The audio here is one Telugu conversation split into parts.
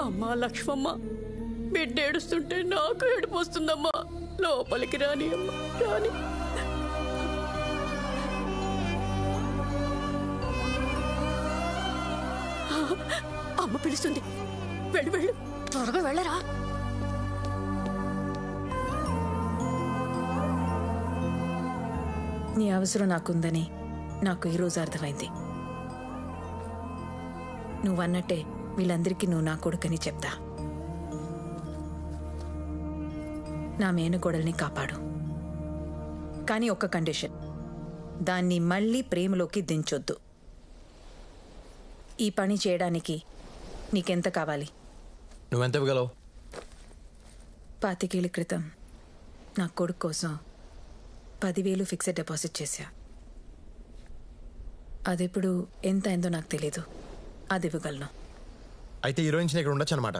అమ్మా లక్ష్మమ్మ, బిడ్డ ఏడుస్తుంటే నాకు ఏడుపు వస్తుందమ్మా. లోపలికి రాని అమ్మా, రాని. అమ్మ పిలుస్తుంది, వెళ్ళు వెళ్ళు, త్వరగా వెళ్ళరా. నీ అవసరం నాకుందని నాకు ఈరోజు అర్థమైంది. నువ్వన్నట్టే వీళ్ళందరికీ నువ్వు నా కొడుకని చెప్తా. నా మేనగోడల్ని కాపాడు. కానీ ఒక్క కండిషన్, దాన్ని మళ్ళీ ప్రేమలోకి దించొద్దు. ఈ పని చేయడానికి నీకెంత కావాలి? నువ్వెంత ఇవ్వగలవు? 25 ఏళ్ల క్రితం నా కొడుకు కోసం 10,000 ఫిక్స్డ్ డిపాజిట్ చేశా. అదెప్పుడు ఎంత అయిందో నాకు తెలీదు. అది ఇవ్వగలను. అయితే ఈ రోజు నుంచి ఇక్కడ ఉండొచ్చు అనమాట.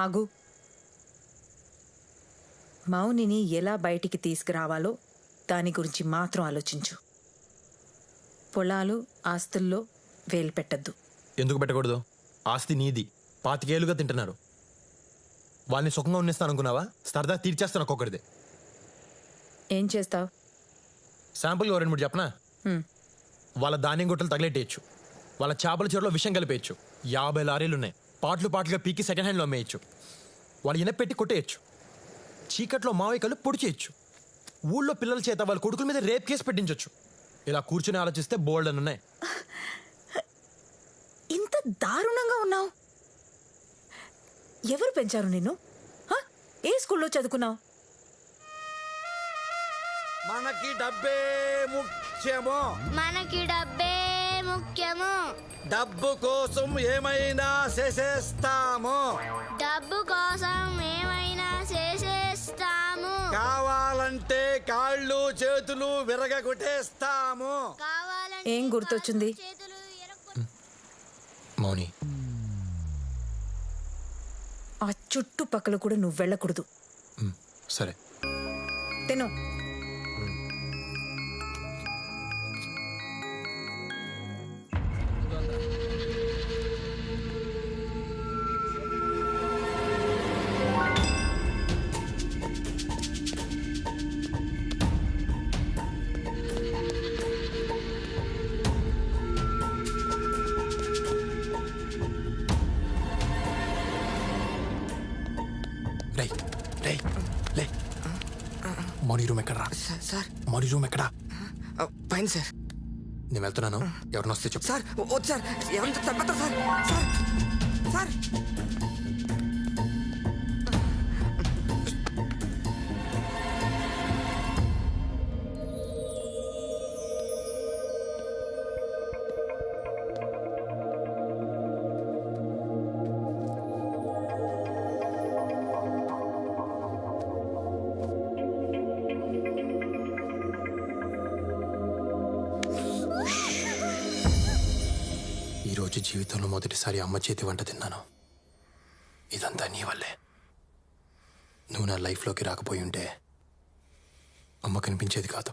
ఆగు. మౌనిని ఎలా బయటికి తీసుకురావాలో దాని గురించి మాత్రం ఆలోచించు. పొలాలు ఆస్తుల్లో వేలు పెట్టద్దు. ఎందుకు పెట్టకూడదు? ఆస్తి నీది. 25 ఏళ్ళుగా తింటున్నారు. వాళ్ళని సుఖంగా ఉన్నిస్తాను అనుకున్నావా? సరదా తీర్చేస్తాను ఒక్కొక్కరిది. ఏం చేస్తావు? శాంపుల్గా 2-3 చెప్పనా? వాళ్ళ ధాన్యం గుట్టలు తగిలేట్టేయచ్చు. వాళ్ళ చేపల చెరువులో విషం కలిపేయచ్చు. 50 లారీలు ఉన్నాయి. పాటలుగా పీకి సెకండ్ హ్యాండ్లో అమ్మేయచ్చు. వాళ్ళు ఇనపెట్టి కొట్టేయచ్చు. చీకట్లో మావయ్యకలు పొడి చేయొచ్చు. ఊళ్ళో పిల్లల చేత వాళ్ళ కొడుకుల మీద రేప్ కేసు పెట్టించవచ్చు. ఇలా కూర్చుని ఆలోచిస్తే బోల్డ్ అని ఉన్నాయి. ఇంత దారుణంగా ఉన్నావు? ఎవరు పెంచారు నిన్ను? ఏ స్కూల్లో చదువుకున్నావు? మనకి డబ్బే ముఖ్యము. మనకి డబ్బే ముఖ్యము. డబ్బు కోసం ఏమైనా చేసేస్తాము. డబ్బు కోసం ఏమైనా చేసేస్తాము. కావాలంటే కాళ్ళు చేతులు విరగొట్టేస్తాము. కావాలంటే ఏం గుర్తొచ్చింది? చేతులు మౌని, ఆ చుట్టుపక్కల కూడా నువ్వు వెళ్ళకూడదు. సరే. తిను. మౌని రూమ్ ఎక్కడరా? సార్ మౌని రూమ్ ఎక్కడా? పైన సార్. నేను వెళ్తున్నాను. ఎవరిని వస్తే చెప్పు. సార్ వద్దు సార్, ఎవరిని తప్పతా సార్. సార్ సార్ ఈరోజు జీవితంలో మొదటిసారి అమ్మ చేతి వంట తిన్నాను. ఇదంతా నీ వల్లే. నువ్వు నా లైఫ్లోకి రాకపోయి ఉంటే అమ్మ కనిపించేది కాదు.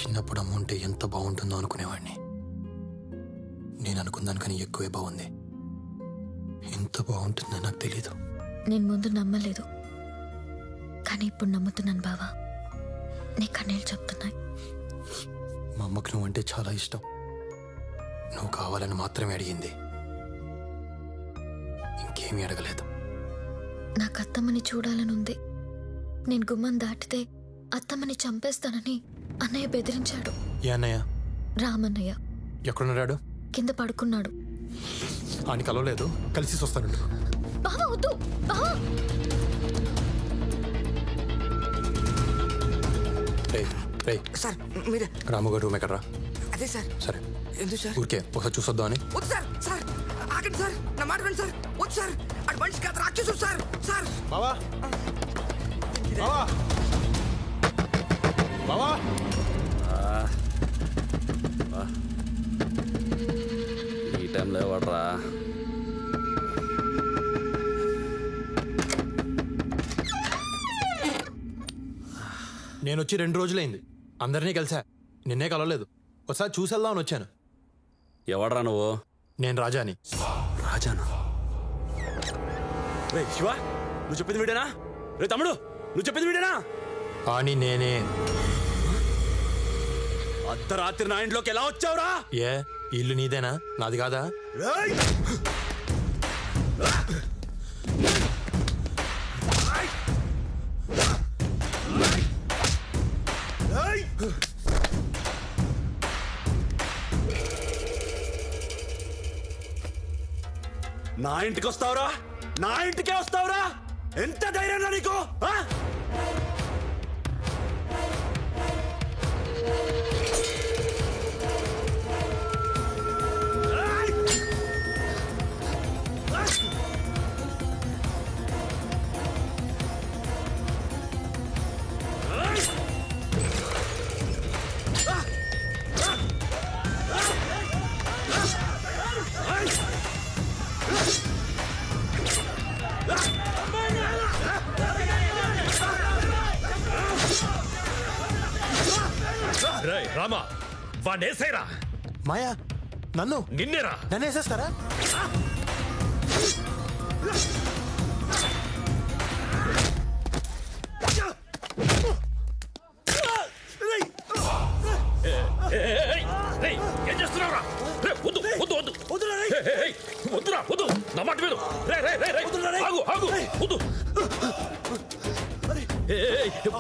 చిన్న చిన్నప్పుడు అమ్మ ఉంటే ఎంత బాగుంటుందో అనుకునేవాడిని. నేను అనుకున్నాను ఎక్కువే బాగుంది. ఎంత బాగుంటుందో నాకు తెలీదు. నేను ముందు నమ్మలేదు, కానీ ఇప్పుడు నమ్ముతున్నాను బావా. నీ కన్నీళ్ళు చెప్తున్నాయి. మా అమ్మకు నువ్వంటే చాలా ఇష్టం. నువ్వు కావాలని మాత్రమే అడిగింది, ఇంకేమీ అడగలేదు. నాకు అత్తమ్మని చూడాలని ఉంది. నేను గుమ్మం దాటితే అత్తమ్మని చంపేస్తానని అన్నయ్య బెదిరించాడు. ఏ అన్నయ్య? రామన్నయ్య. ఎక్కడున్నాడు? కింద పడుకున్నాడు. ఆయన కలవలేదు, కలిసి వస్తాను. బావా వద్దు బావా. సార్ మీరే. రాముగారు రూమ్ ఎక్కడరా? అదే సార్. సరే ఎందుకు సార్? ఊరికే ఒకసారి చూసొద్దాం అని. వద్దు సార్. సార్ ఆగండి సార్, నా మాట వినండి సార్. వద్దు సార్, అటు మనిషి కాదు రాక్షసుడు సార్. సార్ బావా బావా బావా ఈ టైంలో ఎవడరా? నేను వచ్చి 2 రోజులైంది. అందరినీ కలిసా, నిన్నే కలవలేదు. ఒకసారి చూసేద్దామని వచ్చాను. ఎవడరా నువ్వు? నేను రాజాని. రాజానా? రే శివ, నువ్వు చెప్పింది వీడేనా? రే తమ్ముడు, నువ్వు చెప్పింది వీడేనా? అని నేనే. అర్ధరాత్రి నా ఇంట్లోకి ఎలా వచ్చావురా? ఏ ఇల్లు నీదేనా, నాది కాదా? నా ఇంటికి వస్తావురా? నా ఇంటికే వస్తావురా? ఎంత ధైర్యం నీకు? ఆ? రామా, వాడేసేరా. మాయా, నన్ను నిన్నేరా. నన్ను వేసేస్తారా? ఏం చేస్తున్నావురా? వద్దు వద్దు వద్దు వద్దురా, వద్దు. నా మాట విను. ఆగు ఆగు, వద్దు.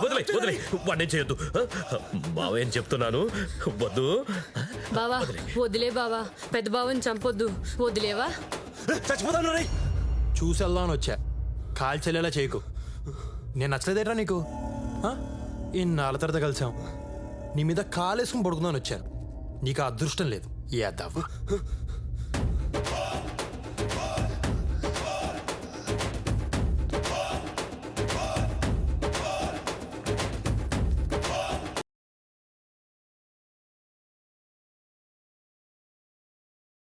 వదిలే వదిలే, వాడిని చేయొద్దు. బావేం చెప్తున్నాను, వద్దు. బావా వదిలే బావా, పెద్ద బావని చంపొద్దు, వదిలేవా. చచ్చిపోతాను రే. చూసేద్దామని వచ్చా, కాల్చెల్లేలా చేయకు. నేను నచ్చలేదేట్రా నీకు? ఇన్నాళ్ళ తర్వాత కలిసాం, నీ మీద కాలేసుకుని పడుకుందామని వచ్చాను. నీకు ఆ అదృష్టం లేదు. ఏ అద్దావు